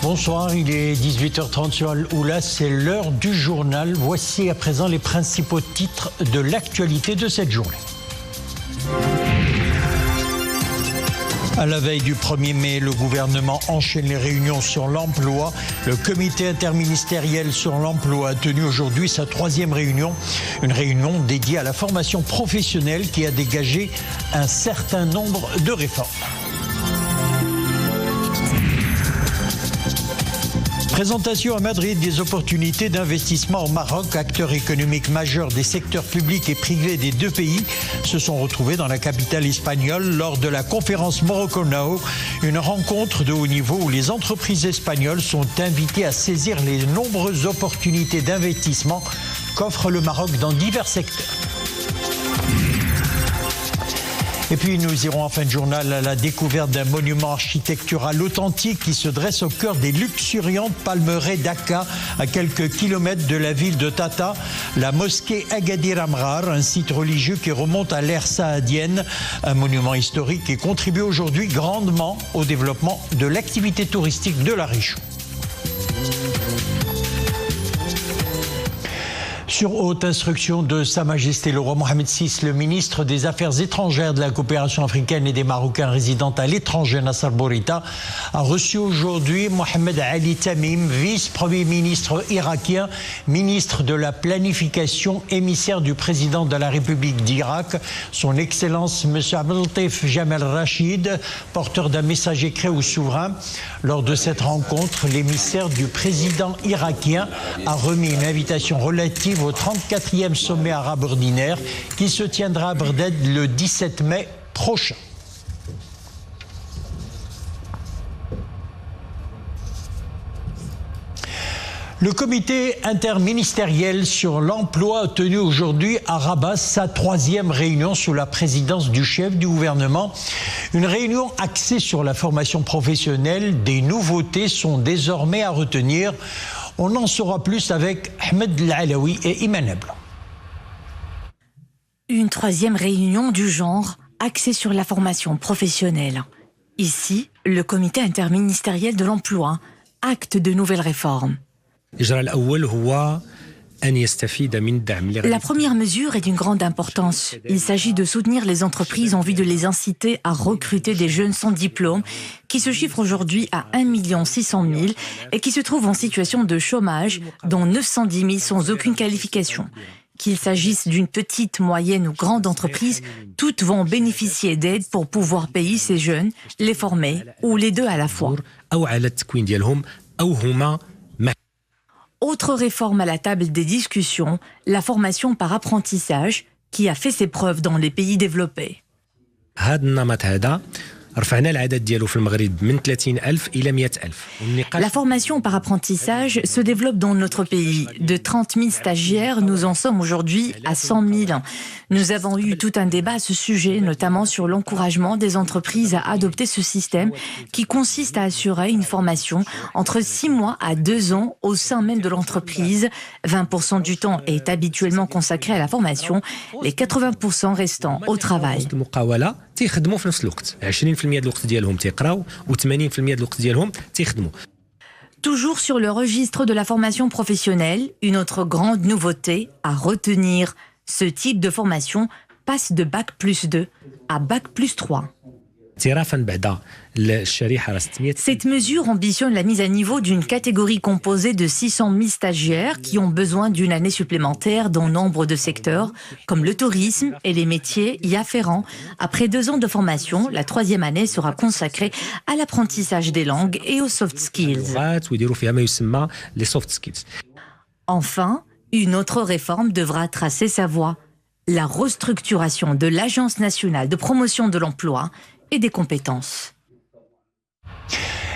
Bonsoir, il est 18h30 sur Al-Oula, c'est l'heure du journal. Voici à présent les principaux titres de l'actualité de cette journée. À la veille du 1er mai, le gouvernement enchaîne les réunions sur l'emploi. Le comité interministériel sur l'emploi a tenu aujourd'hui sa 3e réunion. Une réunion dédiée à la formation professionnelle qui a dégagé un certain nombre de réformes. Présentation à Madrid des opportunités d'investissement au Maroc. Acteurs économiques majeurs des secteurs publics et privés des deux pays se sont retrouvés dans la capitale espagnole lors de la conférence Morocco Now, une rencontre de haut niveau où les entreprises espagnoles sont invitées à saisir les nombreuses opportunités d'investissement qu'offre le Maroc dans divers secteurs. Et puis nous irons en fin de journal à la découverte d'un monument architectural authentique qui se dresse au cœur des luxuriantes palmeraies d'Aka, à quelques kilomètres de la ville de Tata. La mosquée Agadir Amrar, un site religieux qui remonte à l'ère saadienne, un monument historique qui contribue aujourd'hui grandement au développement de l'activité touristique de la région. Sur haute instruction de Sa Majesté le roi Mohamed VI, le ministre des Affaires étrangères de la coopération africaine et des Marocains résidant à l'étranger, Nasser Bourita, a reçu aujourd'hui Mohamed Ali Tamim, vice-premier ministre irakien, ministre de la planification, émissaire du président de la République d'Irak, son Excellence M. Abdelatif Jamal Rachid, porteur d'un message écrit au souverain. Lors de cette rencontre, l'émissaire du président irakien a remis une invitation relative au 34e sommet arabe ordinaire qui se tiendra à Bagdad le 17 mai prochain. Le comité interministériel sur l'emploi a tenu aujourd'hui à Rabat sa 3e réunion sous la présidence du chef du gouvernement. Une réunion axée sur la formation professionnelle. Des nouveautés sont désormais à retenir. On en saura plus avec Ahmed Al-Alaoui et Iman Ablo. Une 3e réunion du genre axée sur la formation professionnelle. Ici, le comité interministériel de l'emploi acte de nouvelles réformes. La première mesure est d'une grande importance. Il s'agit de soutenir les entreprises en vue de les inciter à recruter des jeunes sans diplôme qui se chiffrent aujourd'hui à 1 600 000 et qui se trouvent en situation de chômage, dont 910 000 sans aucune qualification. Qu'il s'agisse d'une petite, moyenne ou grande entreprise, toutes vont bénéficier d'aides pour pouvoir payer ces jeunes, les former ou les deux à la fois. Autre réforme à la table des discussions, la formation par apprentissage qui a fait ses preuves dans les pays développés. La formation par apprentissage se développe dans notre pays. De 30 000 stagiaires, nous en sommes aujourd'hui à 100 000. Nous avons eu tout un débat à ce sujet, notamment sur l'encouragement des entreprises à adopter ce système qui consiste à assurer une formation entre 6 mois à 2 ans au sein même de l'entreprise. 20% du temps est habituellement consacré à la formation, les 80% restants au travail. تيخدموا في نفس الوقت 20% د الوقت ديالهم تيقراو و80% د الوقت ديالهم تيخدموا. Toujours sur le registre de la formation professionnelle, une autre grande nouveauté à retenir. Ce type de formation passe de Bac+2 à Bac+3. Cette mesure ambitionne la mise à niveau d'une catégorie composée de 600 000 stagiaires qui ont besoin d'une année supplémentaire dans nombre de secteurs, comme le tourisme et les métiers y afférents. Après 2 ans de formation, la 3e année sera consacrée à l'apprentissage des langues et aux soft skills. Enfin, une autre réforme devra tracer sa voie. La restructuration de l'Agence nationale de promotion de l'emploi et des compétences.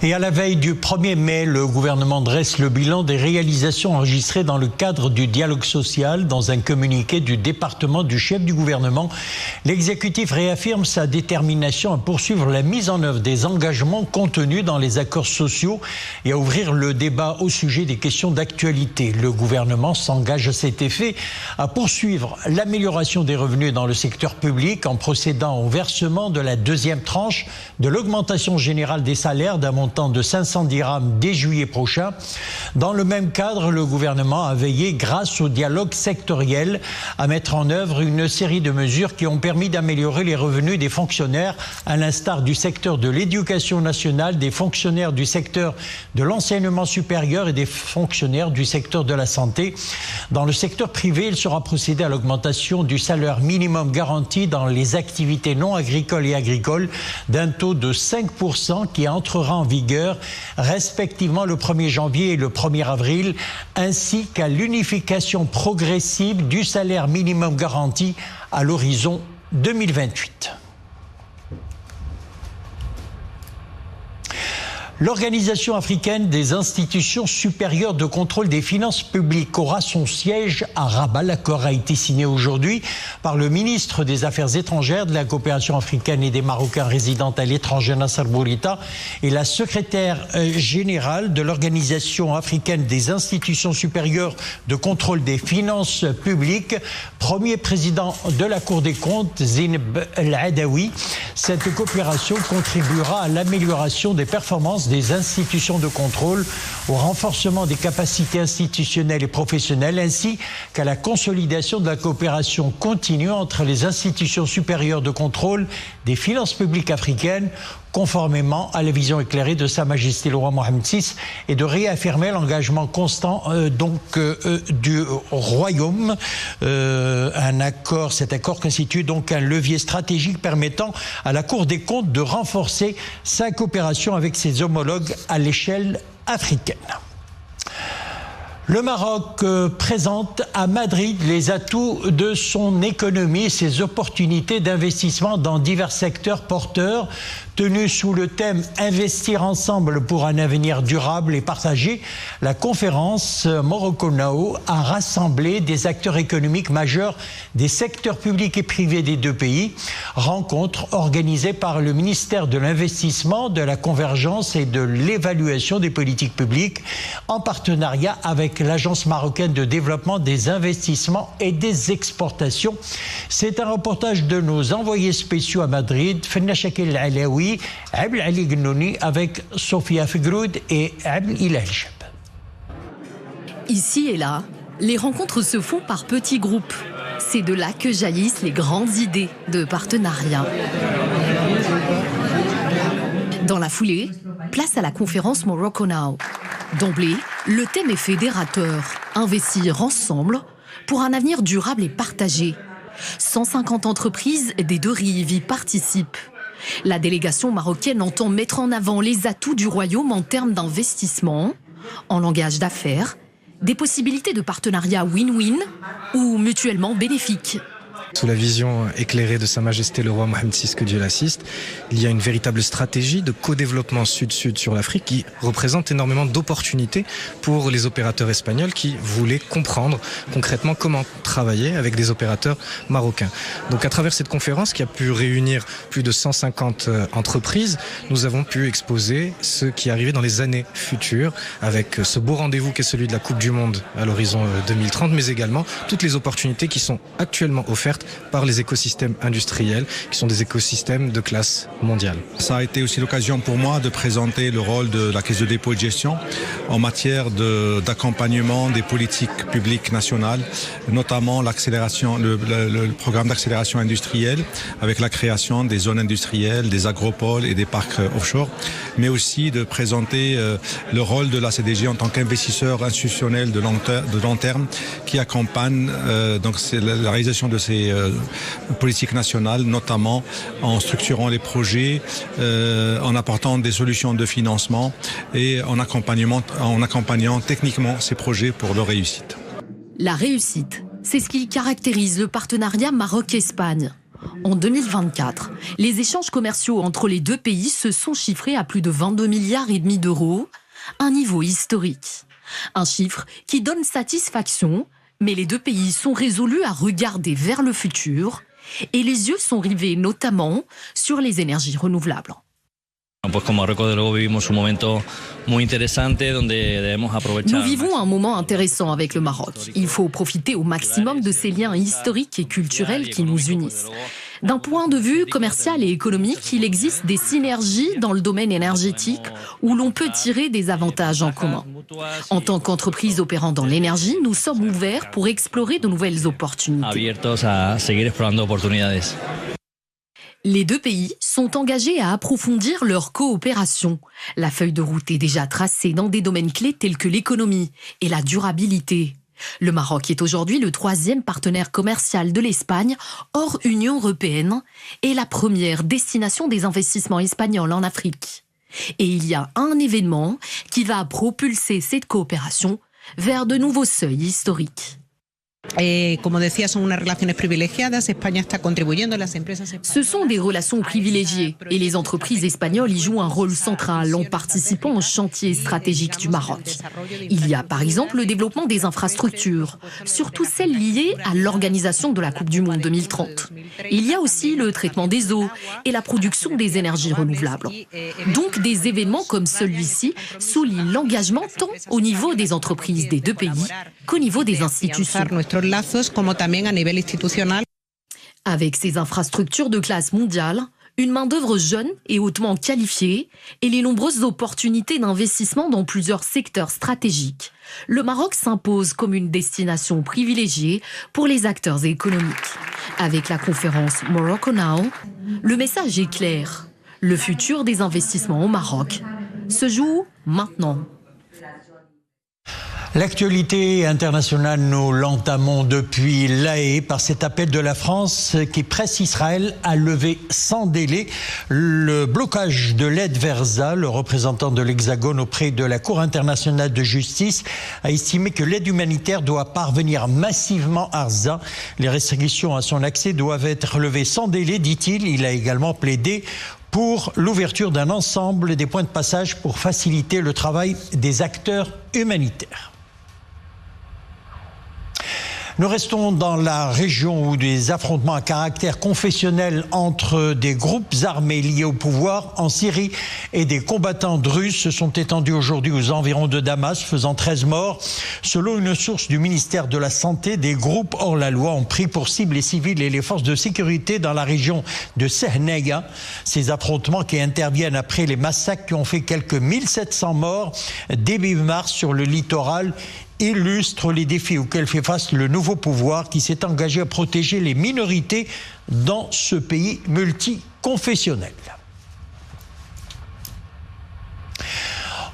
Et à la veille du 1er mai, le gouvernement dresse le bilan des réalisations enregistrées dans le cadre du dialogue social. Dans un communiqué du département du chef du gouvernement, l'exécutif réaffirme sa détermination à poursuivre la mise en œuvre des engagements contenus dans les accords sociaux et à ouvrir le débat au sujet des questions d'actualité. Le gouvernement s'engage à cet effet à poursuivre l'amélioration des revenus dans le secteur public en procédant au versement de la 2e tranche de l'augmentation générale des salaires d'un montant montant de 500 dirhams dès juillet prochain. Dans le même cadre, le gouvernement a veillé, grâce au dialogue sectoriel, à mettre en œuvre une série de mesures qui ont permis d'améliorer les revenus des fonctionnaires, à l'instar du secteur de l'éducation nationale, des fonctionnaires du secteur de l'enseignement supérieur et des fonctionnaires du secteur de la santé. Dans le secteur privé, il sera procédé à l'augmentation du salaire minimum garanti dans les activités non agricoles et agricoles d'un taux de 5% qui entrera en vigueur respectivement le 1er janvier et le 1er avril, ainsi qu'à l'unification progressive du salaire minimum garanti à l'horizon 2028. L'Organisation africaine des institutions supérieures de contrôle des finances publiques aura son siège à Rabat. L'accord a été signé aujourd'hui par le ministre des Affaires étrangères, de la coopération africaine et des Marocains résidant à l'étranger, Nassar Bourita, et la secrétaire générale de l'Organisation africaine des institutions supérieures de contrôle des finances publiques, premier président de la Cour des comptes, Zineb El Adawi. Cette coopération contribuera à l'amélioration des performances des institutions de contrôle, au renforcement des capacités institutionnelles et professionnelles, ainsi qu'à la consolidation de la coopération continue entre les institutions supérieures de contrôle des finances publiques africaines, conformément à la vision éclairée de Sa Majesté le roi Mohammed VI, et de réaffirmer l'engagement constant du royaume. Cet accord constitue donc un levier stratégique permettant à la Cour des comptes de renforcer sa coopération avec ses homologues à l'échelle africaine. Le Maroc présente à Madrid les atouts de son économie et ses opportunités d'investissement dans divers secteurs porteurs. Tenue sous le thème « Investir ensemble pour un avenir durable et partagé », la conférence Morocco Now a rassemblé des acteurs économiques majeurs des secteurs publics et privés des deux pays. Rencontre organisée par le ministère de l'Investissement, de la Convergence et de l'Évaluation des politiques publiques, en partenariat avec l'Agence marocaine de développement des investissements et des exportations. C'est un reportage de nos envoyés spéciaux à Madrid, Fenna Shakil Alaoui, Abel Ali Gnouni, avec Sophia Figroud et Abel Ilaj. Ici et là, les rencontres se font par petits groupes. C'est de là que jaillissent les grandes idées de partenariat. Dans la foulée, place à la conférence Morocco Now. D'emblée, le thème est fédérateur. Investir ensemble pour un avenir durable et partagé. 150 entreprises des deux rives y participent. La délégation marocaine entend mettre en avant les atouts du royaume en termes d'investissement, en langage d'affaires, des possibilités de partenariat win-win ou mutuellement bénéfiques. Sous la vision éclairée de Sa Majesté le roi Mohammed VI, que Dieu l'assiste, il y a une véritable stratégie de co-développement sud-sud sur l'Afrique qui représente énormément d'opportunités pour les opérateurs espagnols qui voulaient comprendre concrètement comment travailler avec des opérateurs marocains. Donc à travers cette conférence qui a pu réunir plus de 150 entreprises, nous avons pu exposer ce qui arrivait dans les années futures avec ce beau rendez-vous qu'est celui de la Coupe du Monde à l'horizon 2030, mais également toutes les opportunités qui sont actuellement offertes par les écosystèmes industriels, qui sont des écosystèmes de classe mondiale. Ça a été aussi l'occasion pour moi de présenter le rôle de la Caisse de dépôt et de gestion en matière d'accompagnement des politiques publiques nationales, notamment l'accélération, le programme d'accélération industrielle avec la création des zones industrielles, des agropoles et des parcs offshore, mais aussi de présenter le rôle de la CDG en tant qu'investisseur institutionnel de long terme qui accompagne donc c'est la réalisation de ces politiques nationales, notamment en structurant les projets, en apportant des solutions de financement et en accompagnant techniquement ces projets pour leur réussite. La réussite, c'est ce qui caractérise le partenariat Maroc-Espagne. En 2024, les échanges commerciaux entre les deux pays se sont chiffrés à plus de 22,5 milliards d'euros, un niveau historique. Un chiffre qui donne satisfaction, mais les deux pays sont résolus à regarder vers le futur et les yeux sont rivés notamment sur les énergies renouvelables. Nous vivons un moment intéressant avec le Maroc. Il faut profiter au maximum de ces liens historiques et culturels qui nous unissent. D'un point de vue commercial et économique, il existe des synergies dans le domaine énergétique où l'on peut tirer des avantages en commun. En tant qu'entreprise opérant dans l'énergie, nous sommes ouverts pour explorer de nouvelles opportunités. Les deux pays sont engagés à approfondir leur coopération. La feuille de route est déjà tracée dans des domaines clés tels que l'économie et la durabilité. Le Maroc est aujourd'hui le 3e partenaire commercial de l'Espagne hors Union européenne et la première destination des investissements espagnols en Afrique. Et il y a un événement qui va propulser cette coopération vers de nouveaux seuils historiques. Ce sont des relations privilégiées et les entreprises espagnoles y jouent un rôle central en participant aux chantiers stratégiques du Maroc. Il y a par exemple le développement des infrastructures, surtout celles liées à l'organisation de la Coupe du Monde 2030. Il y a aussi le traitement des eaux et la production des énergies renouvelables. Donc des événements comme celui-ci soulignent l'engagement tant au niveau des entreprises des deux pays qu'au niveau des institutions. Avec ces infrastructures de classe mondiale, une main-d'œuvre jeune et hautement qualifiée et les nombreuses opportunités d'investissement dans plusieurs secteurs stratégiques, le Maroc s'impose comme une destination privilégiée pour les acteurs économiques. Avec la conférence Morocco Now, le message est clair. Le futur des investissements au Maroc se joue maintenant. L'actualité internationale, nous l'entamons depuis La Haye par cet appel de la France qui presse Israël à lever sans délai le blocage de l'aide vers Gaza. Le représentant de l'Hexagone auprès de la Cour internationale de justice a estimé que l'aide humanitaire doit parvenir massivement à Gaza. Les restrictions à son accès doivent être levées sans délai, dit-il. Il a également plaidé pour l'ouverture d'un ensemble des points de passage pour faciliter le travail des acteurs humanitaires. Nous restons dans la région où des affrontements à caractère confessionnel entre des groupes armés liés au pouvoir en Syrie et des combattants druzes se sont étendus aujourd'hui aux environs de Damas, faisant 13 morts. Selon une source du ministère de la Santé, des groupes hors la loi ont pris pour cible les civils et les forces de sécurité dans la région de Sehnega. Ces affrontements qui interviennent après les massacres qui ont fait quelques 1700 morts début mars sur le littoral illustre les défis auxquels fait face le nouveau pouvoir qui s'est engagé à protéger les minorités dans ce pays multiconfessionnel.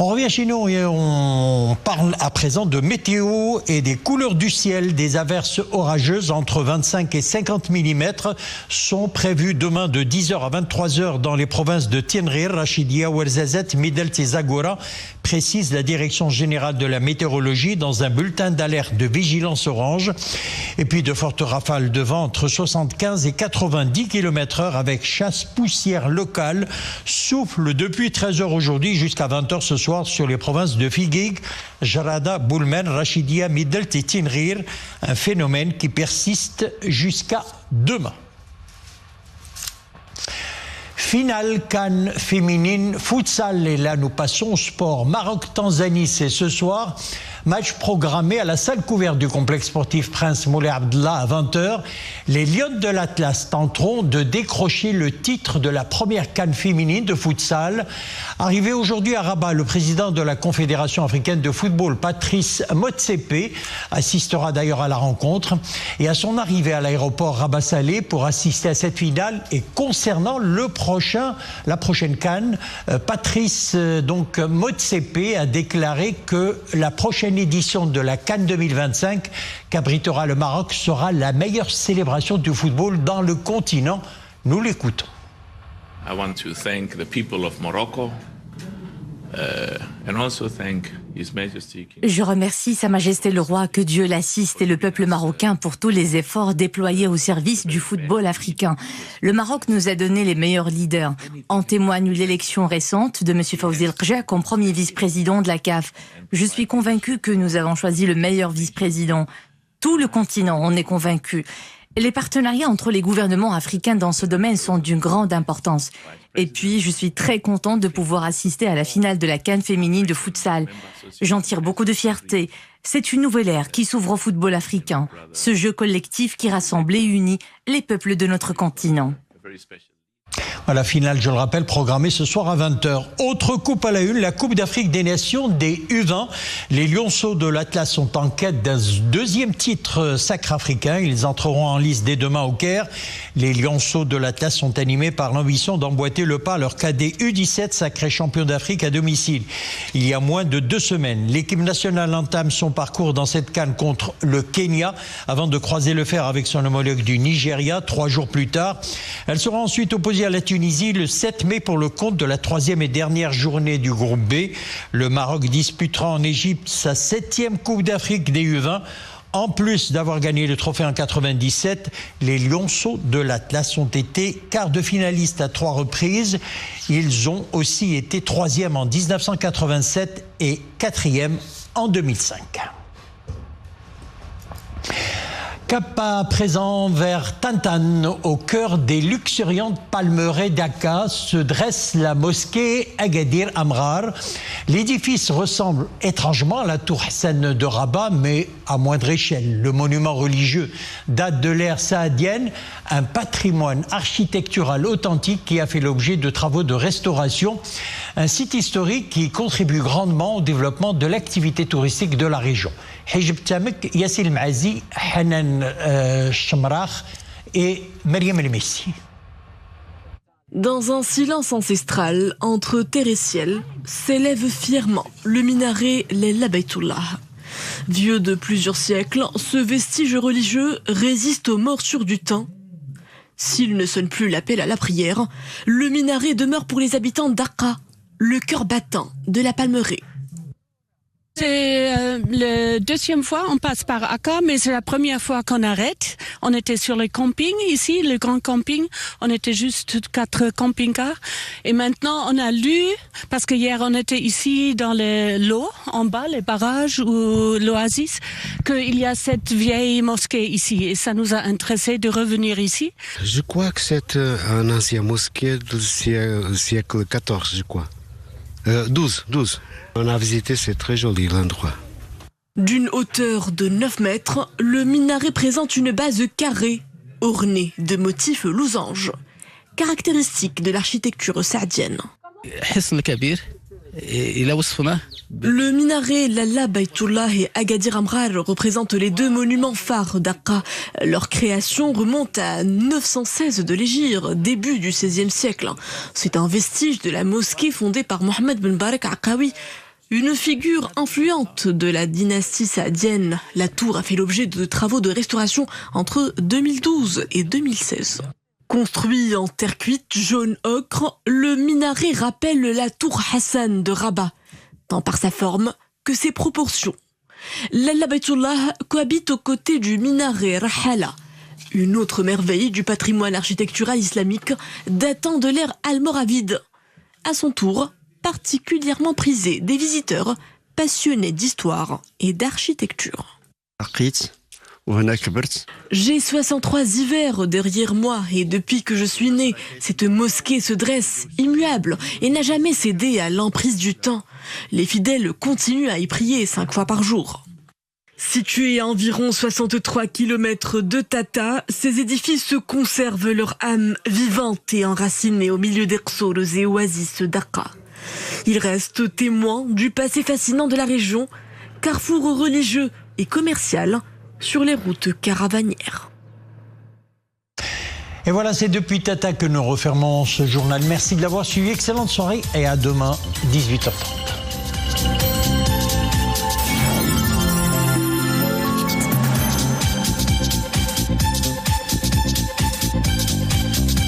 On revient chez nous et on parle à présent de météo et des couleurs du ciel. Des averses orageuses entre 25 et 50 mm sont prévues demain de 10h à 23h dans les provinces de Tinrir, Rachidia, Ouarzazate, Midelt et Zagora, précise la Direction générale de la météorologie dans un bulletin d'alerte de vigilance orange. Et puis de fortes rafales de vent entre 75 et 90 km/h avec chasse poussière locale souffle depuis 13h aujourd'hui jusqu'à 20h ce soir sur les provinces de Figuig, Jarada, Boulmen, Rachidia, Midelt et Tinrir, un phénomène qui persiste jusqu'à demain. Finale CAN féminine futsal. Et là, nous passons au sport. Maroc-Tanzanie, c'est ce soir. Match programmé à la salle couverte du complexe sportif Prince Moulay Abdallah à 20h. Les Lionnes de l'Atlas tenteront de décrocher le titre de la première CAN féminine de futsal. Arrivé aujourd'hui à Rabat, le président de la Confédération africaine de football, Patrice Motsepe, assistera d'ailleurs à la rencontre. Et à son arrivée à l'aéroport Rabat-Salé pour assister à cette finale et concernant la prochaine CAN, Patrice Motsepe a déclaré que la prochaine édition de la CAN 2025 qu'abritera le Maroc sera la meilleure célébration du football dans le continent. Nous l'écoutons. I want to thank the people of Morocco and also thank His Majesty. Je remercie Sa Majesté le Roi, que Dieu l'assiste, et le peuple marocain pour tous les efforts déployés au service du football africain. Le Maroc nous a donné les meilleurs leaders. En témoigne l'élection récente de M. Fawzi El Kjak comme premier vice-président de la CAF. Je suis convaincu que nous avons choisi le meilleur vice-président. Tout le continent en est convaincu. Les partenariats entre les gouvernements africains dans ce domaine sont d'une grande importance. Et puis, je suis très contente de pouvoir assister à la finale de la CAN féminine de futsal. J'en tire beaucoup de fierté. C'est une nouvelle ère qui s'ouvre au football africain, ce jeu collectif qui rassemble et unit les peuples de notre continent. La finale, je le rappelle, programmée ce soir à 20h. Autre coupe à la une, la Coupe d'Afrique des Nations des U20. Les Lionceaux de l'Atlas sont en quête d'un deuxième titre sacre africain. Ils entreront en lice dès demain au Caire. Les Lionceaux de l'Atlas sont animés par l'ambition d'emboîter le pas à leur cadet U17, sacré champion d'Afrique à domicile. Il y a moins de 2 semaines, l'équipe nationale entame son parcours dans cette CAN contre le Kenya avant de croiser le fer avec son homologue du Nigeria 3 jours plus tard. Elle sera ensuite opposée à la Tunisie le 7 mai pour le compte de la 3e et dernière journée du groupe B. Le Maroc disputera en Égypte sa 7e Coupe d'Afrique des U20. En plus d'avoir gagné le trophée en 97, les Lionceaux de l'Atlas ont été quarts de finalistes à 3 reprises. Ils ont aussi été 3e en 1987 et 4e en 2005. Cap à présent vers Tantan, au cœur des luxuriantes palmeraies d'Aka, se dresse la mosquée Agadir Amrar. L'édifice ressemble étrangement à la tour Hassan de Rabat, mais à moindre échelle. Le monument religieux date de l'ère saadienne, un patrimoine architectural authentique qui a fait l'objet de travaux de restauration. Un site historique qui contribue grandement au développement de l'activité touristique de la région. Hijb Tamek, Yassil Mazi, Hanan Chamrach et Mariam El-Messi. Dans un silence ancestral, entre terre et ciel, s'élève fièrement le minaret Lella Baytullah. Vieux de plusieurs siècles, ce vestige religieux résiste aux morsures du temps. S'il ne sonne plus l'appel à la prière, le minaret demeure pour les habitants d'Aka, le cœur battant de la palmeraie. C'est la deuxième fois on passe par Akka, mais c'est la première fois qu'on arrête. On était sur le camping ici, le grand camping. On était juste 4 camping-cars. Et maintenant, on a lu, parce que hier on était ici dans l'eau, en bas, les barrages ou l'oasis, qu'il y a cette vieille mosquée ici. Et ça nous a intéressé de revenir ici. Je crois que c'est un ancien mosquée du siècle XIV, je crois. 12. On a visité, c'est très joli l'endroit. D'une hauteur de 9 mètres, le minaret présente une base carrée, ornée de motifs losanges, caractéristique de l'architecture saadienne. Le minaret Lalla Baytullah et Agadir Amrar représentent les 2 monuments phares d'Aka. Leur création remonte à 916 de l'Hégire, début du XVIe siècle. C'est un vestige de la mosquée fondée par Mohamed Ben Barak Akawi, une figure influente de la dynastie saadienne. La tour a fait l'objet de travaux de restauration entre 2012 et 2016. Construit en terre cuite jaune ocre, le minaret rappelle la tour Hassan de Rabat, tant par sa forme que ses proportions. Lalla Baytullah cohabite aux côtés du minaret Rahala, une autre merveille du patrimoine architectural islamique datant de l'ère almoravide. À son tour, particulièrement prisé des visiteurs passionnés d'histoire et d'architecture. J'ai 63 hivers derrière moi et depuis que je suis né, cette mosquée se dresse immuable et n'a jamais cédé à l'emprise du temps. Les fidèles continuent à y prier 5 fois par jour. Situés à environ 63 km de Tata, ces édifices conservent leur âme vivante et enracinée au milieu des Xholos et oasis d'Aka. Ils restent témoins du passé fascinant de la région, carrefour religieux et commercial sur les routes caravanières. Et voilà, c'est depuis Tata que nous refermons ce journal. Merci de l'avoir suivi. Excellente soirée et à demain, 18h30.